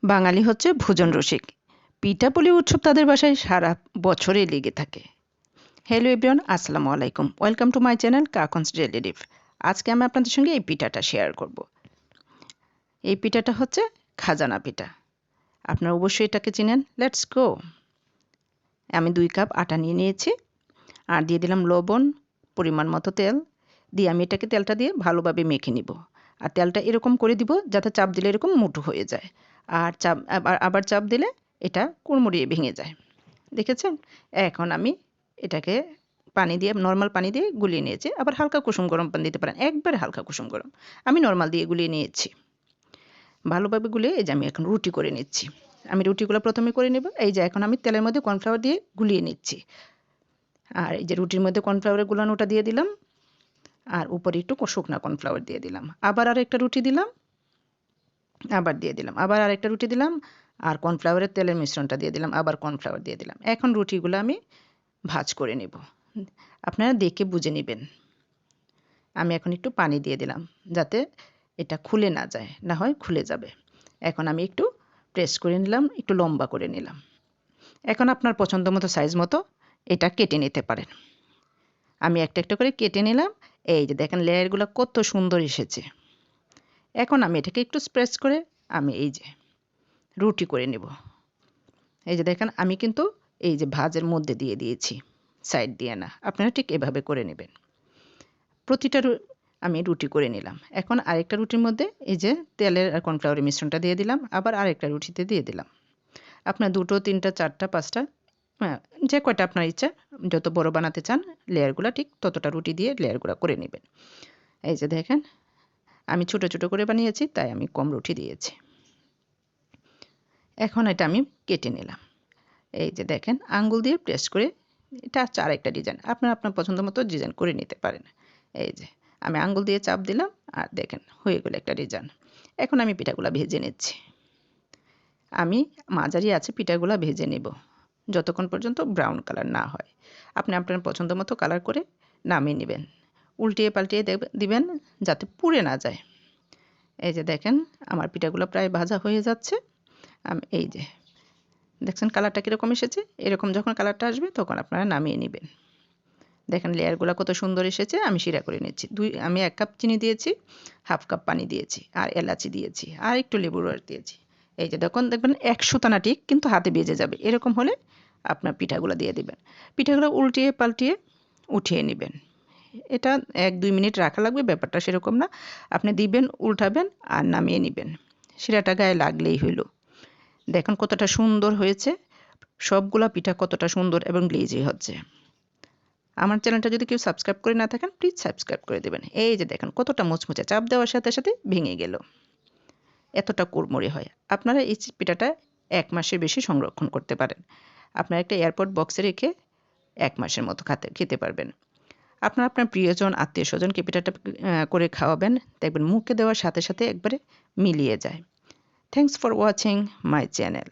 বাঙালি হচ্ছে ভোজন রসিক। পিঠাপুলি উৎসব তাদের বাসায় সারা বছরই লেগে থাকে। হ্যালো এভরিওয়ান, আসসালামু আলাইকুম। Welcome to my channel Kakon's daily life. আজকে আমি আপনাদের সঙ্গে এই পিঠাটা শেয়ার করব। এই পিঠাটা হচ্ছে খাজানা পিঠা। আপনারা অবশ্যই এটাকে চিনেন। Let's go. আমি 2 কাপ আটা নিয়ে নিয়েছি আর দিয়ে দিলাম লবণ, পরিমাণ মতো তেল দিয়ে আমি এটাকে তেলটা দিয়ে ভালোভাবে মেখে নিব। আর তেলটা এরকম করে দিব যাতে চাপ দিলে এরকম মুঠো হয়ে যায়। আর আবার চাপ দিলে এটা কুড়মুড়িয়ে ভেঙে যায়। দেখেছেন? এখন আমি এটাকে পানি দিয়ে নরমাল পানি দিয়ে গুলিয়ে নিয়েছি। আবার হালকা কুসুম গরম পানি দিতে পারেন। একবারে হালকা কুসুম গরম। আমি নরমাল দিয়ে গুলিয়ে নিয়েছি। ভালোভাবে গুলিয়ে এই যে আমি এখন রুটি করে নিচ্ছি। আমি রুটিগুলো প্রথমে করে নেব। এই যে এখন আমি তেলের মধ্যে কর্নফ্লাওয়ার দিয়ে গুলিয়ে নিচ্ছি। আর এই যে রুটির মধ্যে কর্নফ্লাওয়ারের গুলানোটা দিয়ে দিলাম। আর উপরে একটু শুকনা কর্নফ্লাওয়ার দিয়ে দিলাম। আবার আরেকটা রুটি দিলাম। আবার দিয়ে দিলাম। আবার আরেকটা রুটি দিলাম। আর কর্নফ্লাওয়ারের তেলের মিশ্রণটা দিয়ে দিলাম। আবার কর্নফ্লাওয়ার দিয়ে দিলাম। এখন রুটিগুলো আমি ভাঁজ করে নেব। আপনারা দেখে বুঝে নেবেন। আমি এখন একটু পানি দিয়ে দিলাম যাতে এটা খুলে না যায়, না হয় খুলে যাবে। এখন আমি একটু প্রেস করে নিলাম, একটু লম্বা করে নিলাম। এখন আপনার পছন্দ মতো সাইজ মতো এটা কেটে নিতে পারেন। আমি একটা একটা করে কেটে নিলাম। এই যে দেখেন লেয়ারগুলো কত সুন্দর এসেছে। এখন আমি এটাকে একটু প্রেস করে আমি এই যে রুটি করে নেব। এই যে দেখেন আমি কিন্তু এই যে ভাঁজের মধ্যে দিয়ে দিয়েছি, সাইড দিয়ে না। আপনারা ঠিক এভাবে করে নেবেন। প্রতিটা আমি রুটি করে নিলাম। এখন আরেকটা রুটির মধ্যে এই যে তেলের আর কর্নফ্লাওয়ারের মিশ্রণটা দিয়ে দিলাম। আবার আরেকটা রুটিতে দিয়ে দিলাম। আপনার 2টো, 3টা, 4টা, 5টা, হ্যাঁ, যে কয়টা আপনার ইচ্ছা, যত বড় বানাতে চান লেয়ারগুলা ঠিক ততটা রুটি দিয়ে লেয়ারগুলা করে নেবেন। এই যে দেখেন আমি ছোট ছোট করে বানিয়েছি, তাই আমি কম রুটি দিয়েছি। এখন এটা আমি কেটে নিলাম। এই যে দেখেন আঙ্গুল দিয়ে প্রেস করে এটা হচ্ছে আরেকটা ডিজাইন। আপনারা আপনার পছন্দ মতো ডিজাইন করে নিতে পারেন। এই যে আমি আঙ্গুল দিয়ে চাপ দিলাম আর দেখেন হয়ে গেল একটা ডিজাইন। এখন আমি পিঠাগুলা ভেজে নিচ্ছি। আমি মাঝারি আছে পিঠাগুলা ভেজে নেব যতক্ষণ পর্যন্ত ব্রাউন কালার না হয়। আপনি আপনার পছন্দ মতো কালার করে নামিয়ে নেবেন। উল্টিয়ে পাল্টিয়ে দিবেন যাতে পুড়ে না যায়। এই যে দেখেন আমার পিঠাগুলো প্রায় ভাজা হয়ে যাচ্ছে। এই যে দেখছেন কালারটা কীরকম এসেছে। এরকম যখন কালারটা আসবে তখন আপনারা নামিয়ে নেবেন। দেখেন লেয়ারগুলো কত সুন্দর এসেছে। আমি শিরা করে নিচ্ছি। আমি 1 কাপ চিনি দিয়েছি, হাফ কাপ পানি দিয়েছি আর এলাচি দিয়েছি আর একটু লেবুর রস দিয়েছি। এই যে দেখবেন 1 সুতানা টিক কিন্তু হাতে বেজে যাবে। এরকম হলে আপনার পিঠাগুলো দিয়ে দিবেন। পিঠাগুলো উল্টিয়ে পাল্টিয়ে উঠিয়ে নেবেন। এটা 1-2 মিনিট রাখা লাগবে, ব্যাপারটা সেরকম না। আপনি দিবেন, উল্টাবেন আর নামিয়ে নেবেন। শিরাটা গায়ে লাগলেই হইল। দেখুন কতটা সুন্দর হয়েছে। সবগুলা পিঠা কতটা সুন্দর এবং গ্লেজি হচ্ছে। আমার চ্যানেলটা যদি কেউ সাবস্ক্রাইব করে না থাকেন প্লিজ সাবস্ক্রাইব করে দেবেন। এই যে দেখেন কতটা মুচমুচে, চাপ দেওয়ার সাথে সাথে ভেঙে গেল। এতটা কুড়মুড়ে হয়। আপনারা এই পিঠাটা 1 মাসের বেশি সংরক্ষণ করতে পারেন। আপনারা একটা এয়ারপড বক্সে রেখে 1 মাসের মতো খেতে পারবেন। আপনারা আপনার প্রিয়জন, আত্মীয়-স্বজনকে পিঠাটা করে খাওয়াবেন। দেখবেন মুখে দেওয়ার সাথে সাথে একবারে মিলিয়ে যায়। Thanks for watching my channel.